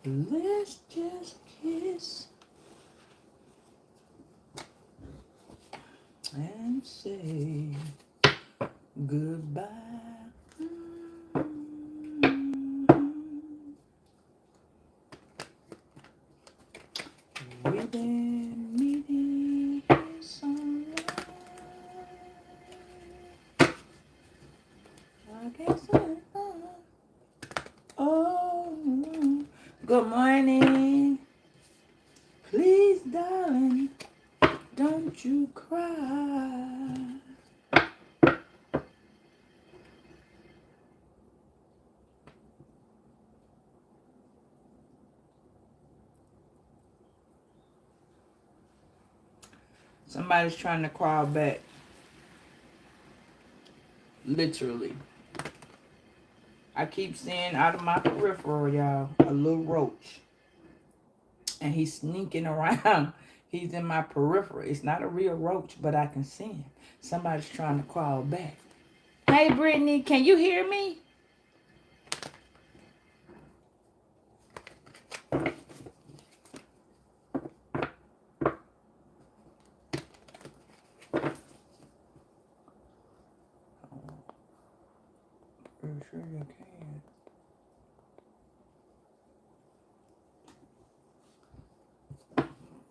Let's just kiss and say goodbye. We've been meeting here so long. I guess oh, good morning. Please, darling, don't you cry. Somebody's trying to crawl back. Literally. I keep seeing out of my peripheral, y'all, a little roach. And he's sneaking around. He's in my peripheral. It's not a real roach, but I can see him. Somebody's trying to crawl back. Hey, Brittany, can you hear me? I'm sure you can.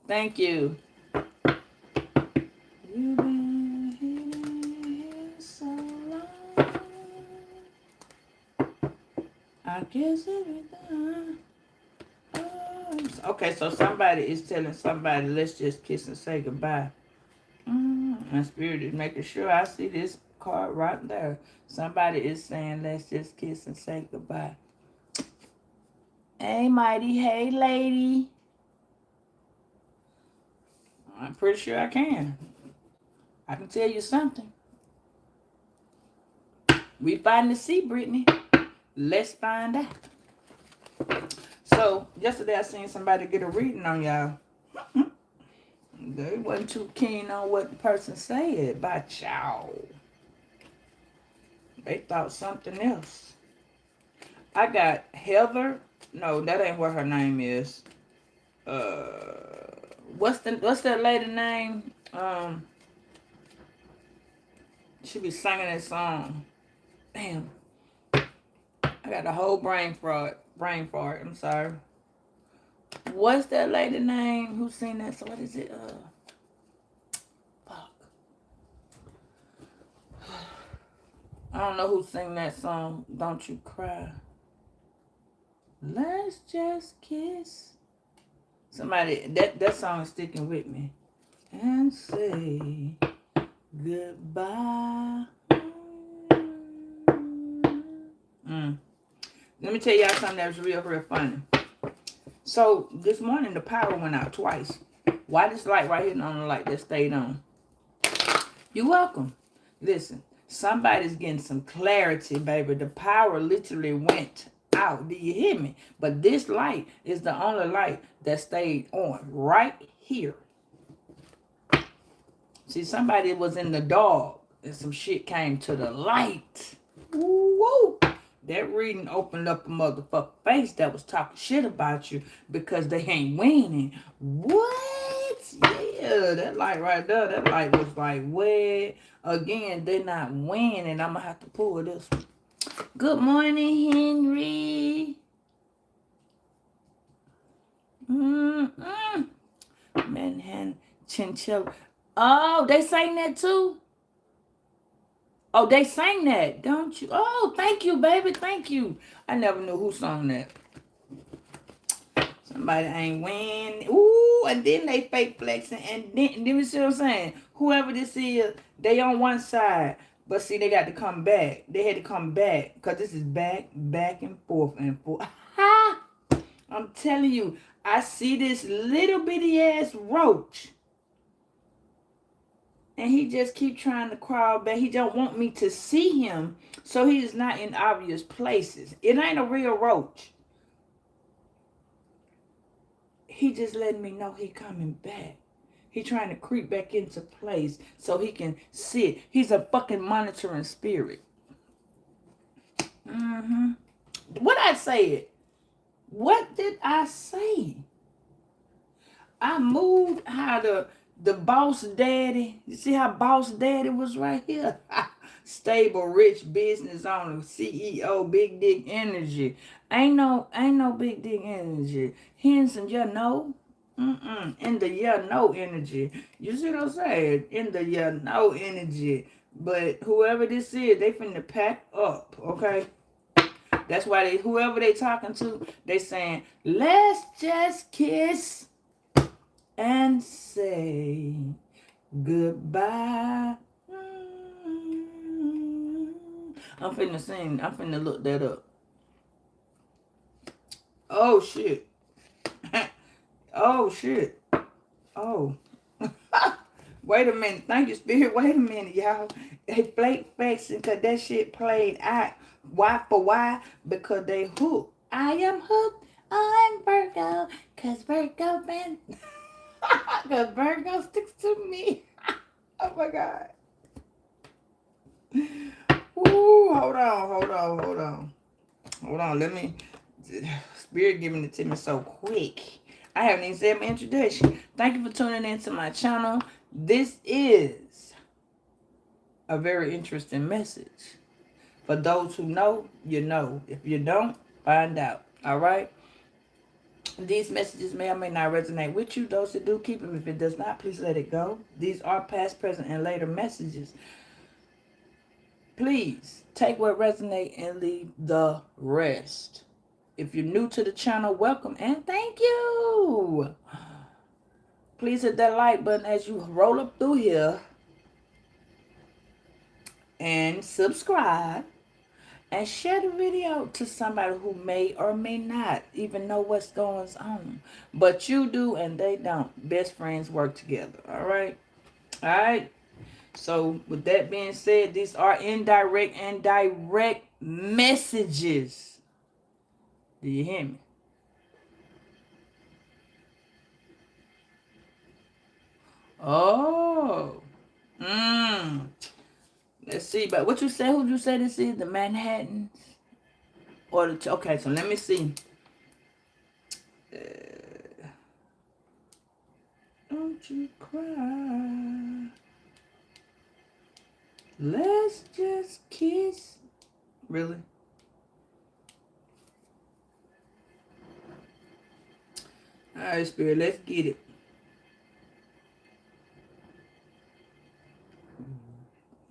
Thank you. You've been here so long. I guess everything. Okay, so somebody is telling somebody, let's just kiss and say goodbye. My spirit is making sure I see this card right there. Somebody is saying, let's just kiss and say goodbye. Hey, Mighty. Hey, lady. I'm pretty sure I can. I can tell you something. We finally see, Brittany. Let's find out. So, yesterday I seen somebody get a reading on y'all. They wasn't too keen on what the person said about y'all. They thought something else. I got Heather. No, that ain't what her name is. What's that lady name? She be singing that song. Damn. I got a whole brain fart. I'm sorry. What's that lady name who sing that? So what is it? Fuck. I don't know who sing that song. Don't you cry. Let's just kiss. Somebody that song is sticking with me. And say goodbye. Let me tell y'all something that was real funny. So this morning the power went out twice. Why this light right here on the light that stayed on? You're welcome. Listen, somebody's getting some clarity, baby. The power literally went out. Do you hear me? But this light is the only light that stayed on right here. See, somebody was in the dark and some shit came to the light. Woo! That reading opened up a motherfucker face that was talking shit about you because they ain't winning. What? Yeah, that light right there, that light was like, what? Again, they're not winning. I'm going to have to pull this one. Good morning, Henry. Manhattan Chinchilla. Oh, they sang that too? Oh, they sang that, don't you? Oh, thank you, baby. Thank you. I never knew who sung that. Somebody ain't win. Ooh, and then they fake flexing. And then you see what I'm saying? Whoever this is, they on one side. But see, they got to come back. They had to come back. Because this is back and forth and forth. I'm telling you, I see this little bitty ass roach. And he just keep trying to crawl back. He don't want me to see him. So he is not in obvious places. It ain't a real roach. He just letting me know he coming back. He trying to creep back into place so he can sit. He's a fucking monitoring spirit. What I said? What did I say? I moved how the boss daddy. You see how boss daddy was right here? Stable, rich business owner, CEO, big dick energy. Ain't no big dick energy. Henson, you know. In the no energy. You see what I'm saying? In the no energy. But whoever this is, they finna pack up, okay? That's why whoever they talking to, they saying, let's just kiss and say goodbye. I'm finna sing. I'm finna look that up. Oh shit. Oh shit. Oh. Wait a minute. Thank you, Spirit. Wait a minute, y'all. They flake facing because that shit played out. Why for why? Because they hooked. I am hooked. I'm Virgo. Because Virgo man. Because Virgo sticks to me. Oh my God. Ooh, hold on. Let me. Spirit giving it to me so quick. I haven't even said my introduction. Thank you for tuning in to my channel. This is a very interesting message. For those who know, you know. If you don't, find out. All right? These messages may or may not resonate with you. Those that do, keep them. If it does not, please let it go. These are past, present, and later messages. Please take what resonates and leave the rest. If you're new to the channel, welcome and thank you. Please hit that like button as you roll up through here and subscribe and share the video to somebody who may or may not even know what's going on. But you do and they don't. Best friends work together. All right? All right? So with that being said, these are indirect and direct messages. Do you hear me? Oh. Let's see. But what you say? Who you say this is? The Manhattans? Or the... Okay, so let me see. Don't you cry. Let's just kiss. Really? All right, Spirit, let's get it.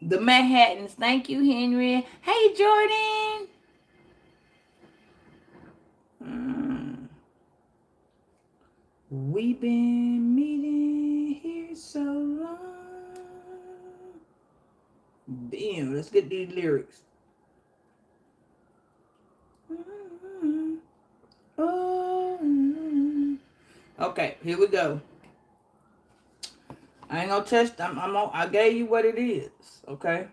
The Manhattans. Thank you, Henry. Hey, Jordan. We've been meeting here so long. Damn, let's get these lyrics. Okay, here we go. I ain't gonna touch them. I gave you what it is, okay?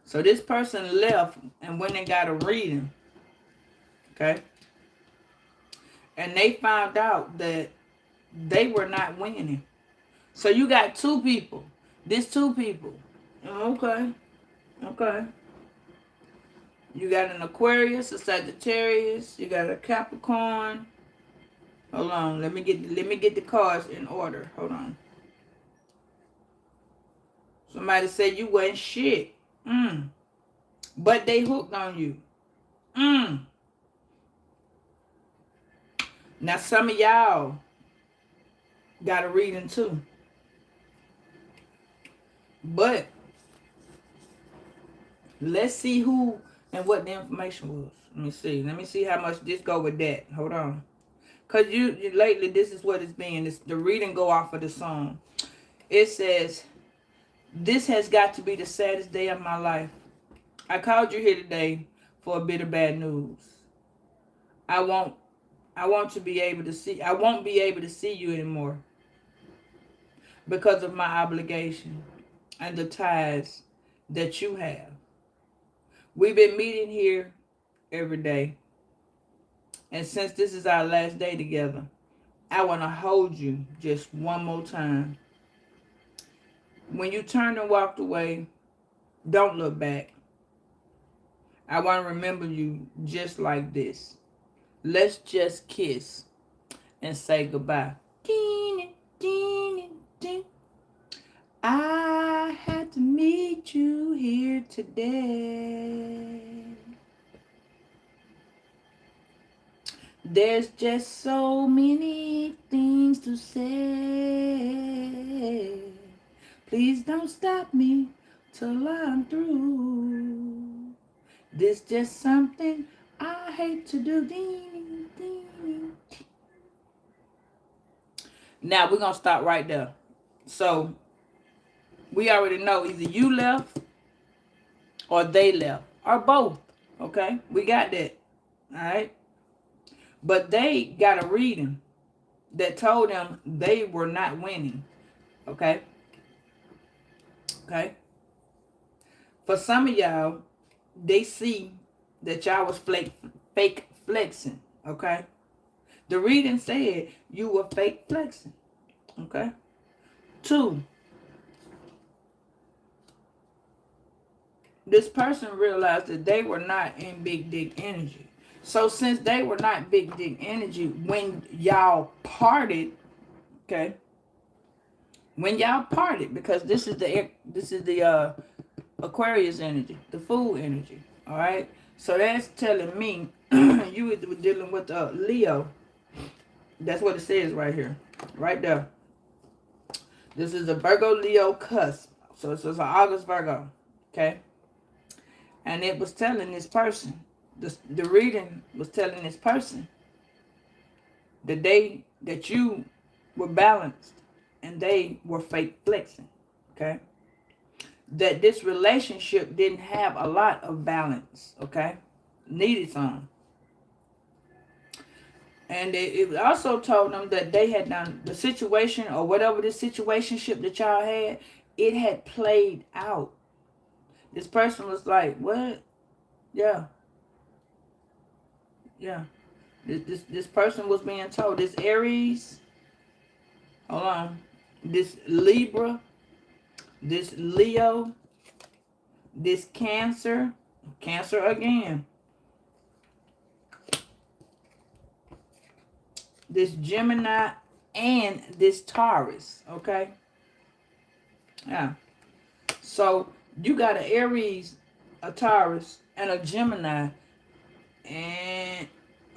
So this person left and went and got a reading, okay? And they found out that they were not winning. So you got two people. This two people. Okay. Okay. You got an Aquarius, a Sagittarius, you got a Capricorn. Hold on, let me get the cards in order. Hold on. Somebody said you wasn't shit. But they hooked on you. Now some of y'all got a reading too. But let's see who and what the information was. Let me see how much this go with that. Hold on. Because you lately, this is what it's been. The reading go off of the song. It says, this has got to be the saddest day of my life. I called you here today for a bit of bad news. I won't be able to see you anymore because of my obligation and the ties that you have. We've been meeting here every day. And since this is our last day together, I want to hold you just one more time. When you turned and walked away, don't look back. I want to remember you just like this. Let's just kiss and say goodbye. I had to meet you here today. There's just so many things to say. Please don't stop me till I'm through. This just something I hate to do. Now we're going to stop right there. So we already know either you left or they left or both. Okay, we got that. All right. But they got a reading that told them they were not winning. Okay. Okay. For some of y'all, they see that y'all was fake flexing. Okay. The reading said you were fake flexing. Okay. 2, this person realized that they were not in big dick energy. So since they were not big dick energy, when y'all parted, okay, when y'all parted, because this is the Aquarius energy, the fool energy, all right. So that's telling me you were dealing with Leo. That's what it says right here, right there. This is a Virgo Leo cusp, so it's an August Virgo, okay. And it was telling this person, the reading was telling this person that you were balanced and they were fake flexing, okay? That this relationship didn't have a lot of balance, okay? Needed some. And it also told them that they had done the situation or whatever this situationship that y'all had, it had played out. This person was like, what? Yeah. Yeah. This person was being told, this Aries, hold on, this Libra, this Leo, this Cancer again, this Gemini, and this Taurus, okay? Yeah. So you got an Aries, a Taurus, and a Gemini, and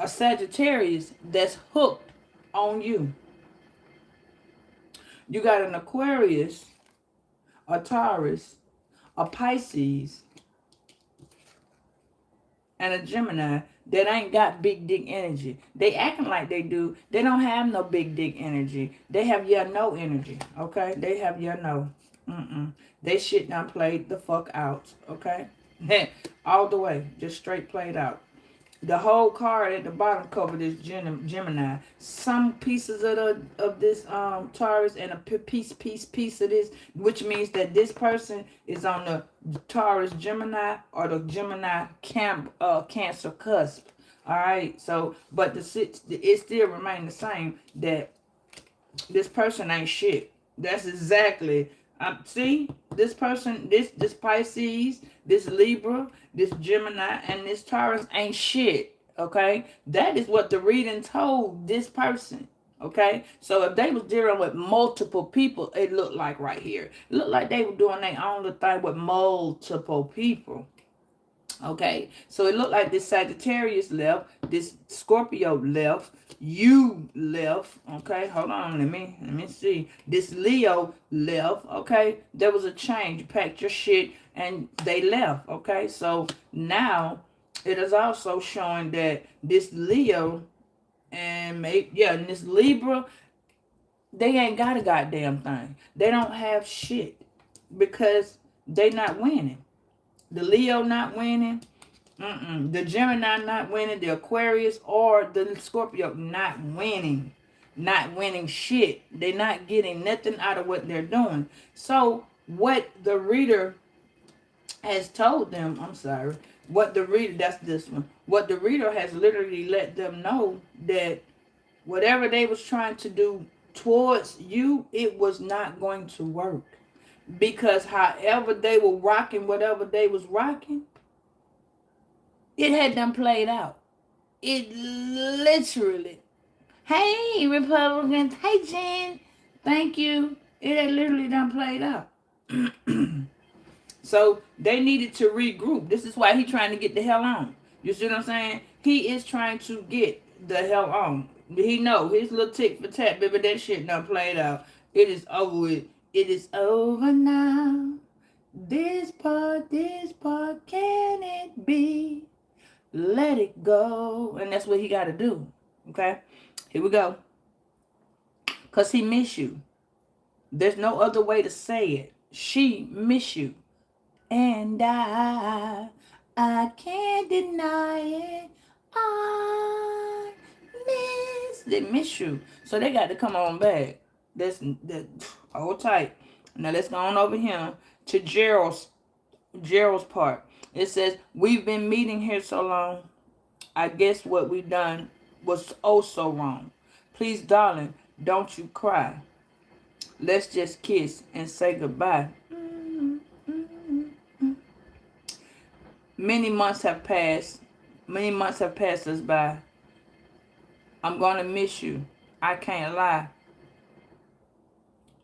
a Sagittarius that's hooked on you. You got an Aquarius, a Taurus, a Pisces, and a Gemini that ain't got big dick energy. They acting like they do. They don't have no big dick energy. They have your no energy, okay? They have your no. They shit done played the fuck out, okay? All the way, just straight played out. The whole card at the bottom covered this Gemini. Some pieces of this Taurus and a piece of this, which means that this person is on the Taurus Gemini or the Gemini Cancer cusp. All right. So, but it still remains the same that this person ain't shit. That's exactly. See, this person, this Pisces, this Libra, this Gemini, and this Taurus ain't shit, okay? That is what the reading told this person, okay? So if they was dealing with multiple people, it looked like right here. It looked like they were doing their own little thing with multiple people. Okay, so it looked like this Sagittarius left, this Scorpio left, you left. Okay, hold on, let me see. This Leo left. Okay, there was a change. You packed your shit and they left. Okay, so now it is also showing that this Leo and and this Libra, they ain't got a goddamn thing. They don't have shit because they not winning. The Leo not winning. The Gemini not winning. The Aquarius or the Scorpio not winning. Not winning shit. They're not getting nothing out of what they're doing. So what the reader has told them, what the reader has literally let them know that whatever they was trying to do towards you, it was not going to work. Because however they were rocking whatever they was rocking, It had done played out. It literally. Hey, Republicans. Hey, Jen. Thank you. It had literally done played out. So they needed to regroup. This is why he's trying to get the hell on. You see what I'm saying? He is trying to get the hell on. He know his little tick for tat, baby. That shit done played out. It is over with. It is over now. This part, can it be? Let it go. And that's what he got to do. Okay? Here we go. Because he miss you. There's no other way to say it. She miss you. And I can't deny it. They miss you. So they got to come on back. That's hold tight. Now let's go on over here to Gerald's part. It says, we've been meeting here so long. I guess what we done was oh so wrong. Please, darling, don't you cry. Let's just kiss and say goodbye. Many months have passed. Many months have passed us by. I'm going to miss you. I can't lie.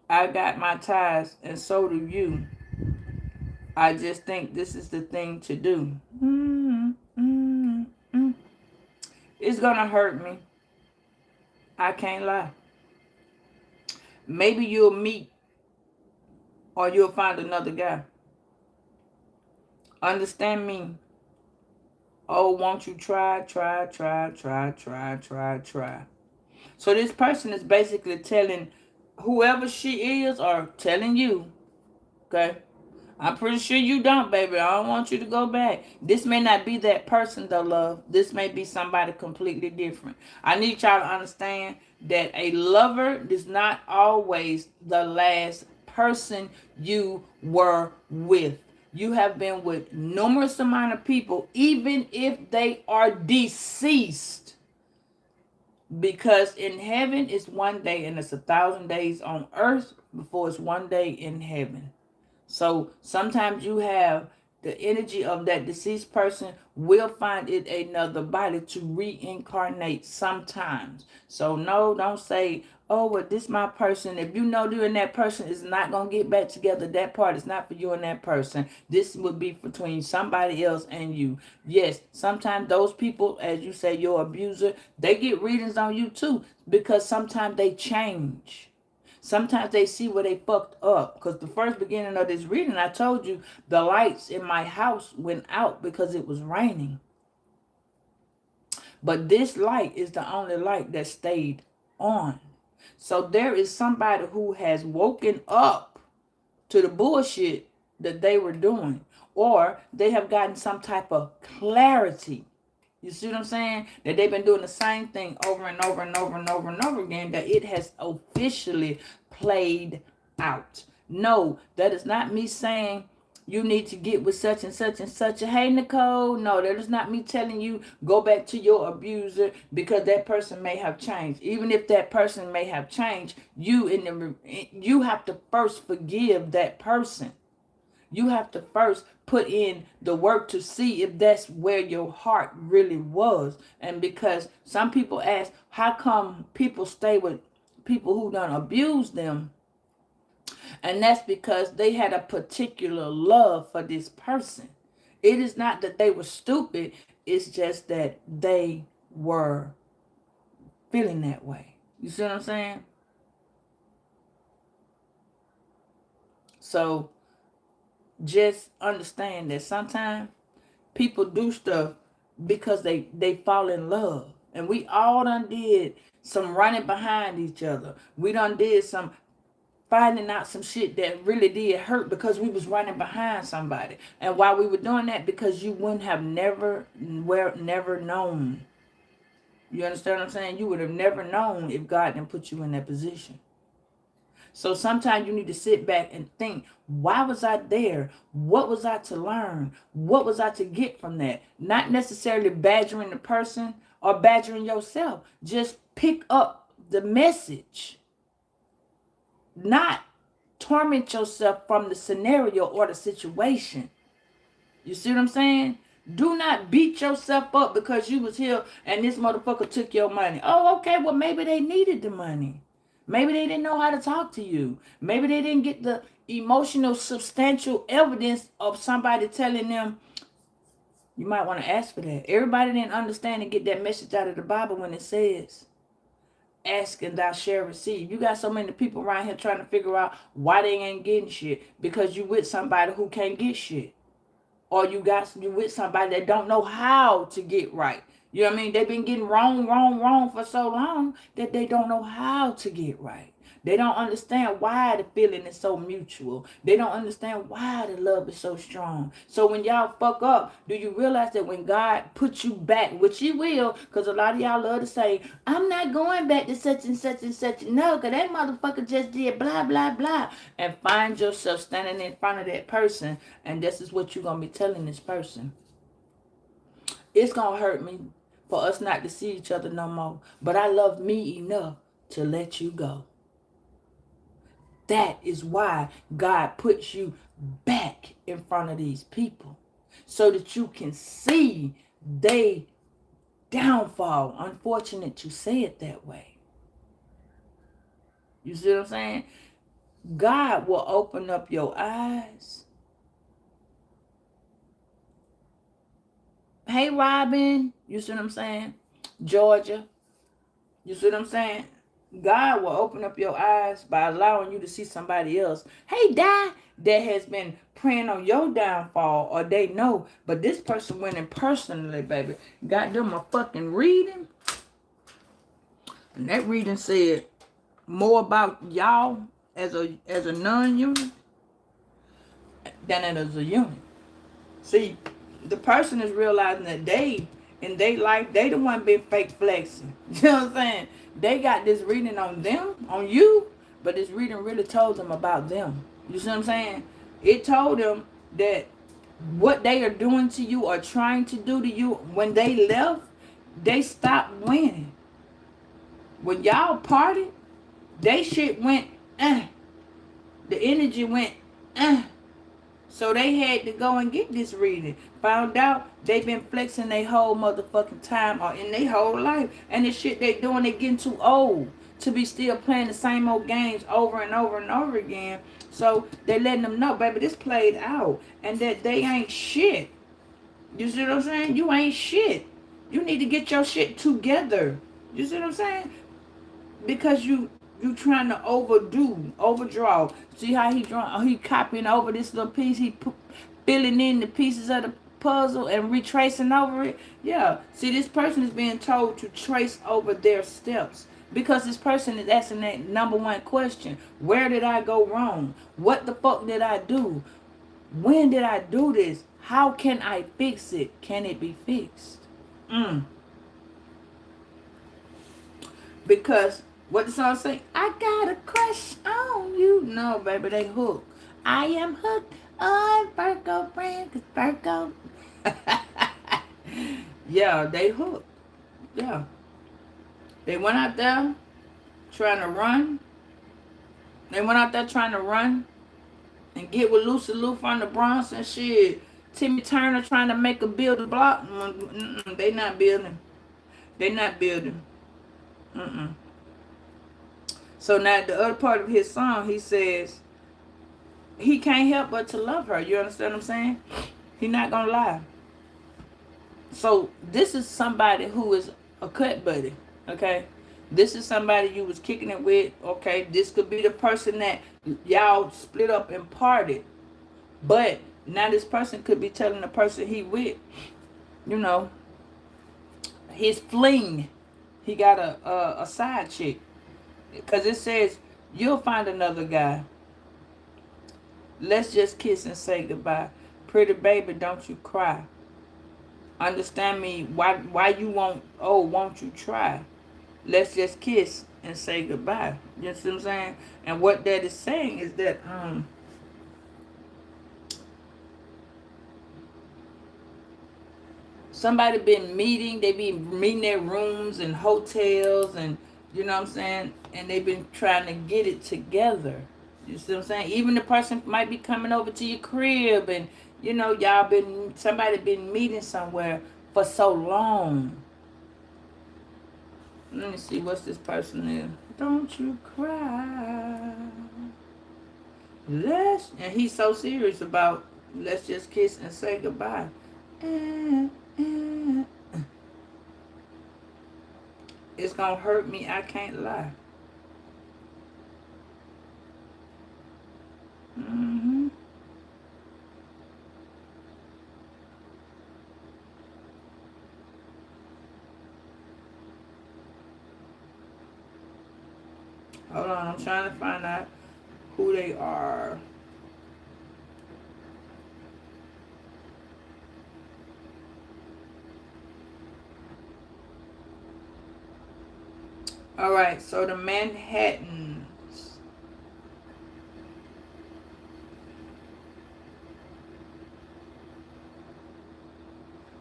I got my ties, and so do you. I just think this is the thing to do. It's going to hurt me. I can't lie. Maybe you'll meet or you'll find another guy. Understand me. Oh, won't you try. So this person is basically telling whoever she is or telling you, okay, I'm pretty sure you don't, baby. I don't want you to go back. This may not be that person, though, love. This may be somebody completely different. I need y'all to understand that a lover is not always the last person you were with. You have been with numerous amount of people, even if they are deceased. Because in heaven it's one day and it's 1,000 days on earth before it's one day in heaven. So sometimes you have the energy of that deceased person will find it another body to reincarnate sometimes. So no, don't say, oh, well, this my person. If you know you and that person is not going to get back together, that part is not for you and that person. This would be between somebody else and you. Yes, sometimes those people, as you say, your abuser, they get readings on you too, because sometimes they change. Sometimes they see where they fucked up. Because the first beginning of this reading, I told you the lights in my house went out because it was raining. But this light is the only light that stayed on. So there is somebody who has woken up to the bullshit that they were doing. Or they have gotten some type of clarity. You see what I'm saying? That they've been doing the same thing over and over and over and over and over again, that it has officially played out. No, that is not me saying you need to get with such and such and such. Hey, Nicole. No, that is not me telling you go back to your abuser because that person may have changed. Even if that person may have changed, you have to first forgive that person. You have to first put in the work to see if that's where your heart really was. And because some people ask, how come people stay with people who don't abuse them? And that's because they had a particular love for this person. It is not that they were stupid. It's just that they were feeling that way. You see what I'm saying? So just understand that sometimes people do stuff because they fall in love. And we all done did some running behind each other. We done did some finding out some shit that really did hurt because we was running behind somebody. And while we were doing that, because you wouldn't have never known. You understand what I'm saying? You would have never known if God didn't put you in that position. So sometimes you need to sit back and think, why was I there? What was I to learn? What was I to get from that? Not necessarily badgering the person or badgering yourself. Just pick up the message. Not torment yourself from the scenario or the situation. You see what I'm saying? Do not beat yourself up because you was here and this motherfucker took your money. Oh, okay, well maybe they needed the money. Maybe they didn't know how to talk to you. Maybe they didn't get the emotional, substantial evidence of somebody telling them, you might want to ask for that. Everybody didn't understand and get that message out of the Bible when it says, ask and thou shalt receive. You got so many people around here trying to figure out why they ain't getting shit because you with somebody who can't get shit. Or you with somebody that don't know how to get right. You know what I mean? They've been getting wrong for so long that they don't know how to get right. They don't understand why the feeling is so mutual. They don't understand why the love is so strong. So when y'all fuck up, do you realize that when God puts you back, which he will, because a lot of y'all love to say, I'm not going back to such and such and such. No, because that motherfucker just did blah, blah, blah. And find yourself standing in front of that person, and this is what you're going to be telling this person. It's going to hurt me for us not to see each other no more, but I love me enough to let you go. That is why God puts you back in front of these people so that you can see they downfall. Unfortunate to say it that way. You see what I'm saying? God will open up your eyes. Hey, Robin. You see what I'm saying? Georgia. You see what I'm saying? God will open up your eyes by allowing you to see somebody else. Hey, Di, that has been praying on your downfall, or they know, but this person went in personally, baby. Got them a fucking reading. And that reading said more about y'all as a non-unit than it as a unit. See, the person is realizing that they, in their life, they the one been fake flexing. You know what I'm saying? They got this reading on them, on you, but this reading really told them about them. You see what I'm saying? It told them that what they are doing to you or trying to do to you, when they left, they stopped winning. When y'all partied, they shit went, the energy went, So they had to go and get this reading. Found out they been flexing their whole motherfucking time or in their whole life. And the shit they doing, they getting too old to be still playing the same old games over and over and over again. So they letting them know, baby, this played out. And that they ain't shit. You see what I'm saying? You ain't shit. You need to get your shit together. You see what I'm saying? Because you trying to overdraw. See how he copying over this little piece, he filling in the pieces of the puzzle and retracing over it. Yeah, see, this person is being told to trace over their steps because this person is asking that number one question: where did I go wrong? What the fuck did I do? When did I do this? How can I fix it? Can it be fixed? Because what the song say? I got a crush on you. No, baby, they hooked. I am hooked on Virgo brand, cause Virgo. Yeah, they hooked. Yeah. They went out there trying to run. They went out there trying to run and get with Lucy Lou from the Bronx and shit. Timmy Turner trying to make a build a block. They not building. They not building. So now the other part of his song, he says he can't help but to love her. You understand what I'm saying? He not gonna lie. So this is somebody who is a cut buddy, okay? This is somebody you was kicking it with, okay? This could be the person that y'all split up and parted. But now this person could be telling the person he with, you know, his fling. He got a side chick. Because it says, you'll find another guy. Let's just kiss and say goodbye. Pretty baby, don't you cry. Understand me, why you won't you try? Let's just kiss and say goodbye. You see what I'm saying? And what that is saying is that, somebody been meeting, they been meeting their rooms and hotels and, you know what I'm saying? And they've been trying to get it together. You see what I'm saying? Even the person might be coming over to your crib and You know, somebody been meeting somewhere for so long. Let me see what's this person is. Don't you cry. And he's so serious about let's just kiss and say goodbye. It's gonna hurt me, I can't lie. Mm-hmm. Hold on, I'm trying to find out who they are. All right, so the Manhattans.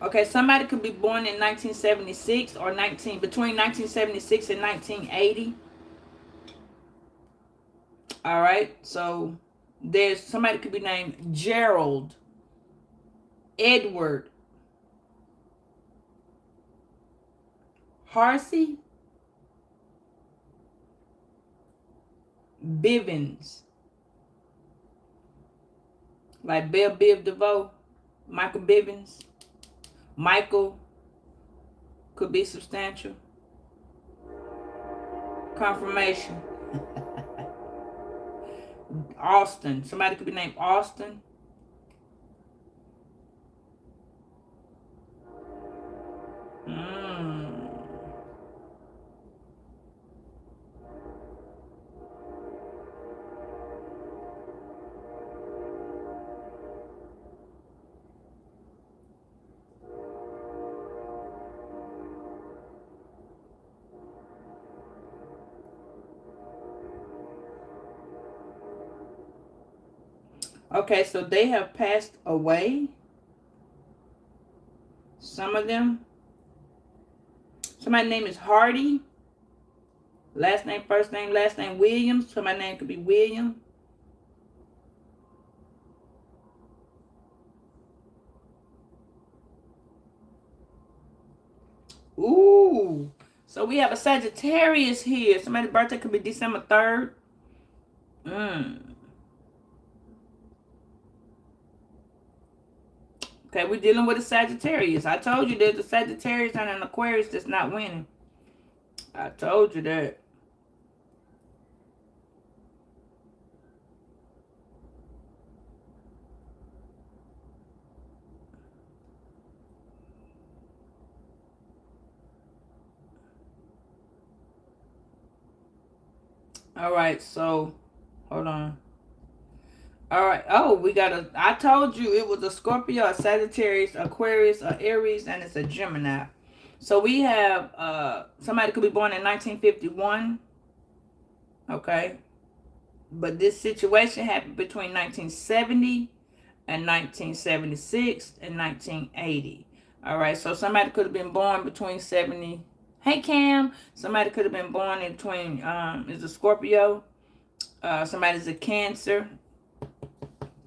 Okay, somebody could be born in 1976 or between 1976 and 1980. All right, so there's somebody could be named Gerald, Edward, Harsey, Bivens, like Belle Biv DeVoe, Michael Bivens. Michael could be substantial. Confirmation. Austin. Somebody could be named Austin. Okay, so they have passed away. Some of them. Somebody's name is Hardy. Last name, first name, last name Williams. Somebody's name could be William. Ooh. So we have a Sagittarius here. Somebody's birthday could be December 3rd. Okay, we're dealing with a Sagittarius. I told you there's a Sagittarius and an Aquarius that's not winning. I told you that. All right, so hold on. All right. Oh, I told you it was a Scorpio, a Sagittarius, Aquarius, a Aries, and it's a Gemini. So we have somebody could be born in 1951. Okay. But this situation happened between 1970 and 1976 and 1980. All right. So somebody could have been born between 70. Hey, Cam. Somebody could have been born in between, is a Scorpio. Somebody's a Cancer.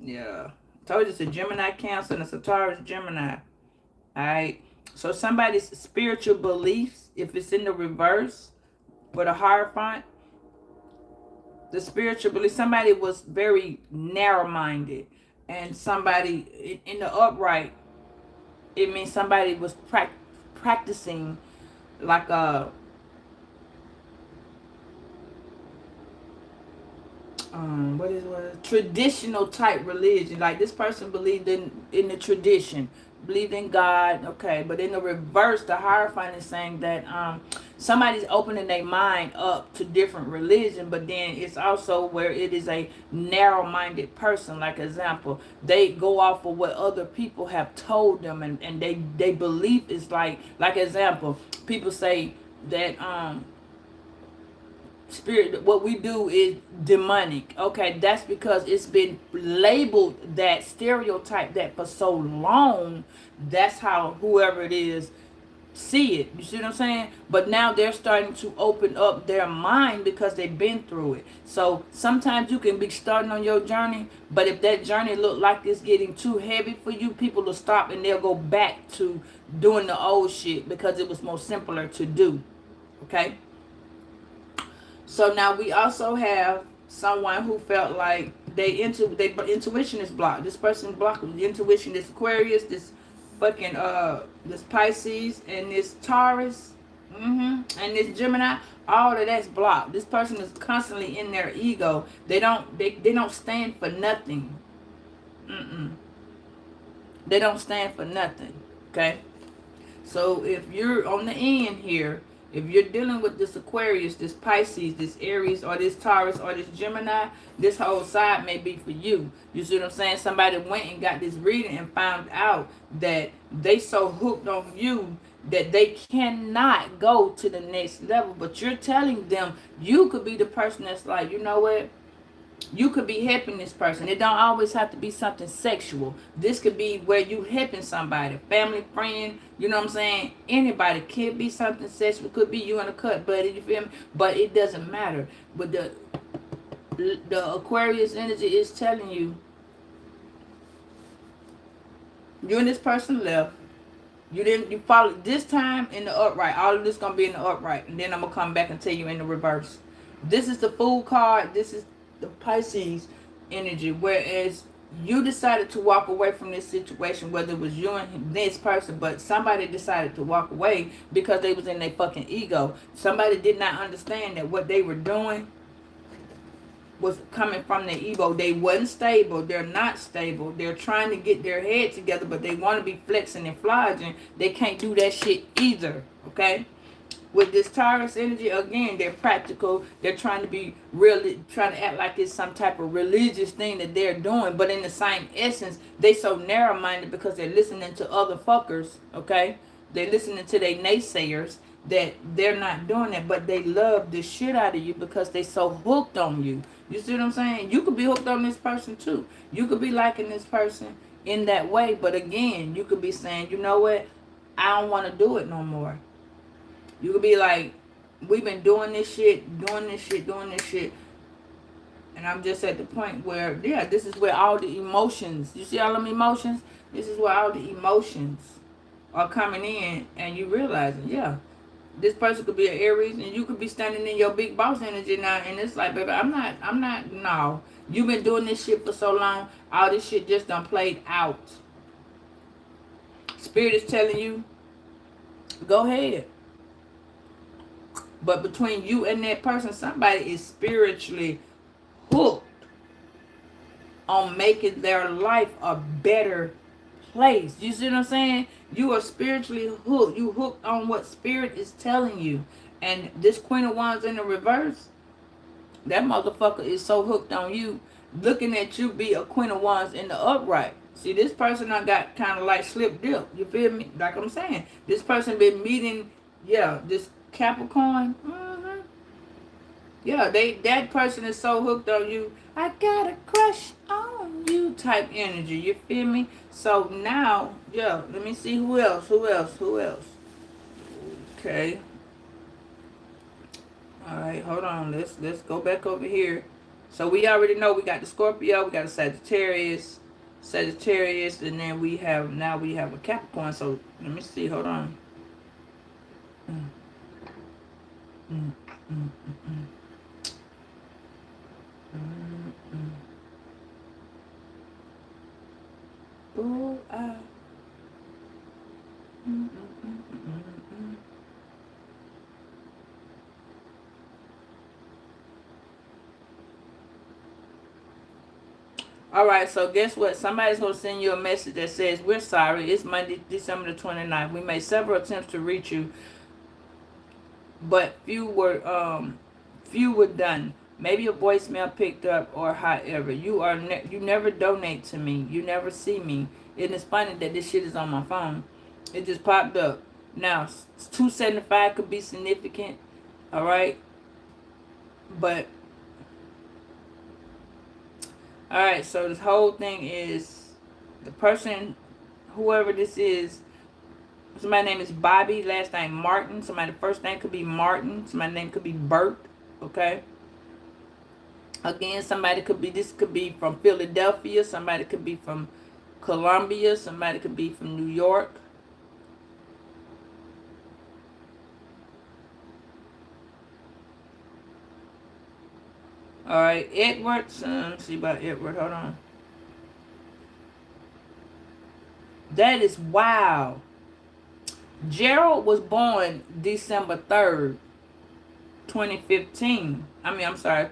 Yeah. I told you it's a Gemini, Cancer, and it's a Taurus, Gemini. Alright. So somebody's spiritual beliefs, if it's in the reverse with a Hierophant, the spiritual belief, somebody was very narrow-minded. And somebody in the upright, it means somebody was practicing like a traditional type religion. Like this person believed in the tradition, believed in God. Okay, but in the reverse, the Hierophant is saying that somebody's opening their mind up to different religion, but then it's also where it is a narrow-minded person. Like example, they go off of what other people have told them, and they belief is like example, people say that spirit, what we do is demonic. Okay, that's because it's been labeled that stereotype that for so long. That's how whoever it is see it. You see what I'm saying? But now they're starting to open up their mind because they've been through it. So sometimes you can be starting on your journey, but if that journey look like it's getting too heavy for you, people will stop and they'll go back to doing the old shit because it was more simpler to do. Okay? So now we also have someone who felt like their intuition is blocked. This person's blocked. The intuition, this Aquarius, this fucking this Pisces, and this Taurus, and this Gemini. All of that's blocked. This person is constantly in their ego. They don't stand for nothing. They don't stand for nothing. Okay. So if you're on the end here, if you're dealing with this Aquarius, this Pisces, this Aries, or this Taurus, or this Gemini, this whole side may be for you. You see what I'm saying? Somebody went and got this reading and found out that they so hooked on you that they cannot go to the next level. But you're telling them you could be the person that's like, you know what? You could be helping this person. It don't always have to be something sexual. This could be where you helping somebody, family, friend, you know what I'm saying? Anybody. Could be something sexual. Could be you in a cut buddy, you feel me? But it doesn't matter. But the Aquarius energy is telling you, you and this person left. You followed this time in the upright. All of this gonna be in the upright. And then I'm gonna come back and tell you in the reverse. This is the Fool card. This is the Pisces energy, whereas you decided to walk away from this situation, whether it was you and this person, but somebody decided to walk away because they was in their fucking ego. Somebody did not understand that what they were doing was coming from their ego. They wasn't stable. They're not stable. They're trying to get their head together, but they want to be flexing and flogging. They can't do that shit either. Okay? With this Taurus energy, again, they're practical. They're trying to be really, trying to act like it's some type of religious thing that they're doing. But in the same essence, they so narrow-minded because they're listening to other fuckers, okay? They're listening to their naysayers that they're not doing that. But they love the shit out of you because they so hooked on you. You see what I'm saying? You could be hooked on this person too. You could be liking this person in that way. But again, you could be saying, you know what? I don't want to do it no more. You could be like, we've been doing this shit. And I'm just at the point where, yeah, this is where all the emotions, you see all them emotions? This is where all the emotions are coming in. And you realizing, yeah, this person could be an Aries and you could be standing in your big boss energy now. And it's like, baby, I'm not, no. You've been doing this shit for so long. All this shit just done played out. Spirit is telling you, go ahead. But between you and that person, somebody is spiritually hooked on making their life a better place. You see what I'm saying? You are spiritually hooked. You hooked on what spirit is telling you. And this Queen of Wands in the reverse, that motherfucker is so hooked on you, looking at you be a Queen of Wands in the upright. See, this person I got kind of like slip dip. You feel me? Like I'm saying, this person been meeting, yeah, this Capricorn. Yeah, that person is so hooked on you. I got a crush on you type energy. You feel me? So now, yeah, let me see who else. Okay. All right, hold on. Let's go back over here. So we already know we got the Scorpio, we got a Sagittarius, and then we have a Capricorn. So let me see. Hold on. Ooh, All right, so guess what? Somebody's going to send you a message that says, we're sorry. It's Monday, December the 29th. We made several attempts to reach you, but few were done. Maybe your voicemail picked up or however. You never donate to me. You never see me. And it's funny that this shit is on my phone. It just popped up. Now, 275 could be significant. All right. But, all right. So this whole thing is the person, whoever this is, Somebody's name is Bobby, last name Martin. Somebody's first name could be Martin. Somebody's name could be Bert. Okay. Again, somebody could be, this could be from Philadelphia. Somebody could be from Columbia. Somebody could be from New York. All right, Edward. Let's see about Edward. Hold on. That is wow. Gerald was born December 3rd, 2015. I'm sorry.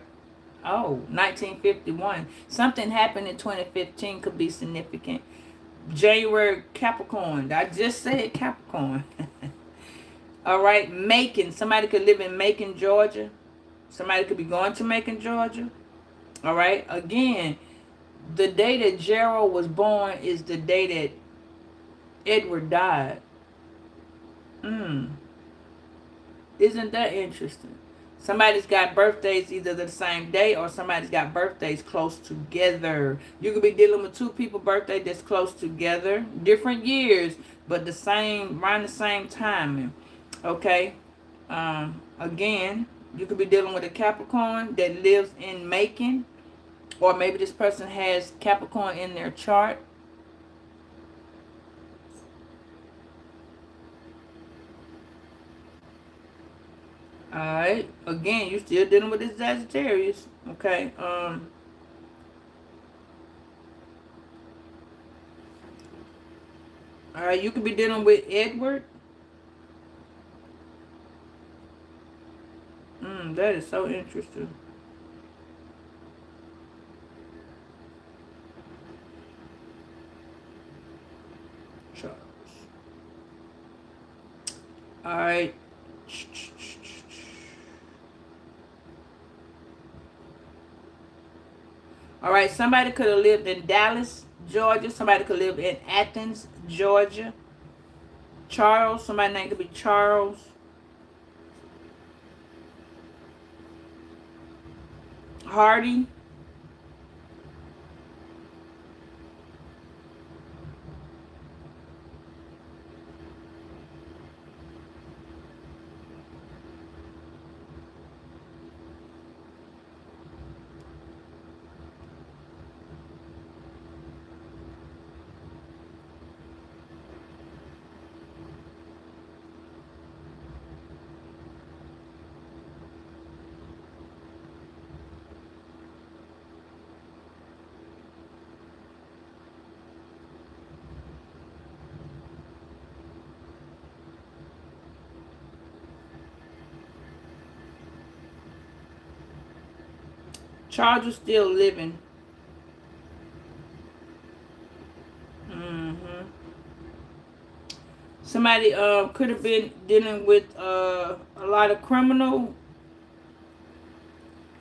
Oh, 1951. Something happened in 2015 could be significant. January, Capricorn. I just said Capricorn. All right, Macon. Somebody could live in Macon, Georgia. Somebody could be going to Macon, Georgia. All right. Again, the day that Gerald was born is the day that Edward died. Isn't that interesting? Somebody's got birthdays either the same day or somebody's got birthdays close together. You could be dealing with two people birthday that's close together. Different years, but the same, around the same timing. Okay. Again, you could be dealing with a Capricorn that lives in Macon. Or maybe this person has Capricorn in their chart. Alright. Again, you're still dealing with this Sagittarius. Okay. Alright, you could be dealing with Edward. That is so interesting. Charles. Alright. All right, somebody could have lived in Dallas, Georgia. Somebody could live in Athens, Georgia. Charles, somebody's name could be Charles. Hardy. Charles is still living. Somebody could have been dealing with a lot of criminal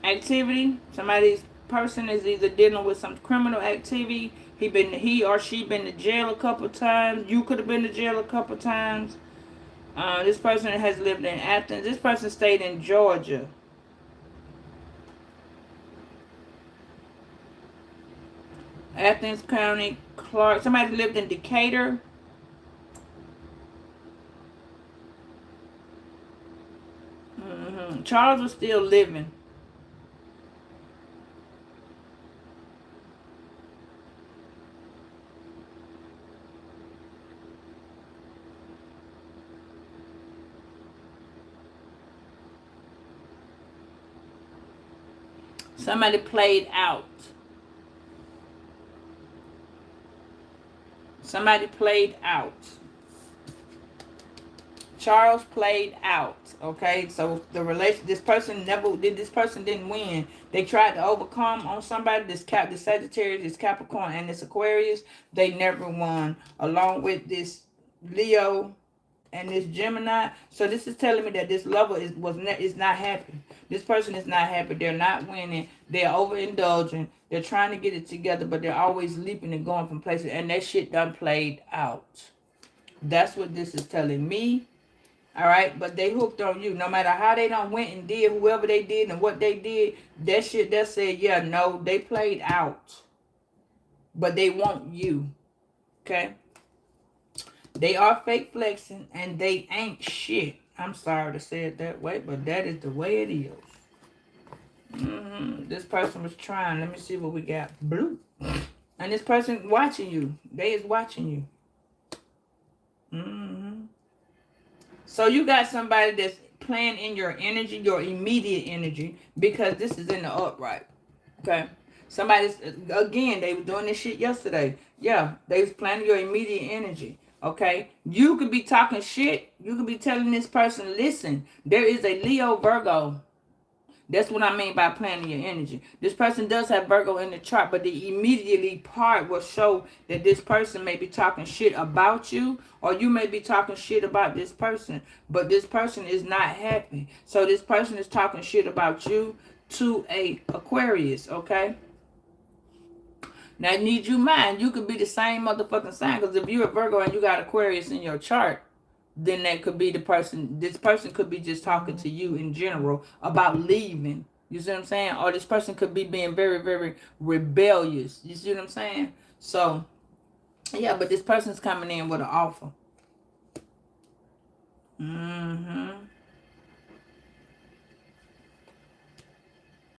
activity. Somebody's person is either dealing with some criminal activity. He or she been to jail a couple times. You could have been to jail a couple times. This person has lived in Athens. This person stayed in Georgia. Athens County, Clark. Somebody lived in Decatur. Charles was still living. Somebody played out. Somebody played out. Charles played out. Okay, so the relation, this person didn't win. They tried to overcome on somebody. This Sagittarius, this Capricorn, and this Aquarius. They never won. Along with this Leo and this Gemini. So this is telling me that this lover is not happy. This person is not happy. They're not winning. They're overindulging. They're trying to get it together, but they're always leaping and going from places. And that shit done played out. That's what this is telling me. All right, but they hooked on you. No matter how they done went and did whoever they did and what they did, that shit that said, yeah, no, they played out. But they want you. Okay? They are fake flexing and they ain't shit. I'm sorry to say it that way, but that is the way it is. This person was trying. Let me see what we got. Blue. And this person watching you. They is watching you. So you got somebody that's playing in your energy, your immediate energy, because this is in the upright. Okay? Somebody's, again, they were doing this shit yesterday. Yeah, they was planning your immediate energy. Okay? You could be talking shit. You could be telling this person, listen, there is a Leo Virgo. That's what I mean by planning your energy. This person does have Virgo in the chart, but the immediately part will show that this person may be talking shit about you, or you may be talking shit about this person, but this person is not happy. So this person is talking shit about you to a Aquarius, okay? Now, need you mind, you could be the same motherfucking sign, because if you're a Virgo and you got Aquarius in your chart, then that could be the person. This person could be just talking to you in general about leaving. You see what I'm saying? Or this person could be being very, very rebellious. You see what I'm saying? So, yeah, but this person's coming in with an offer.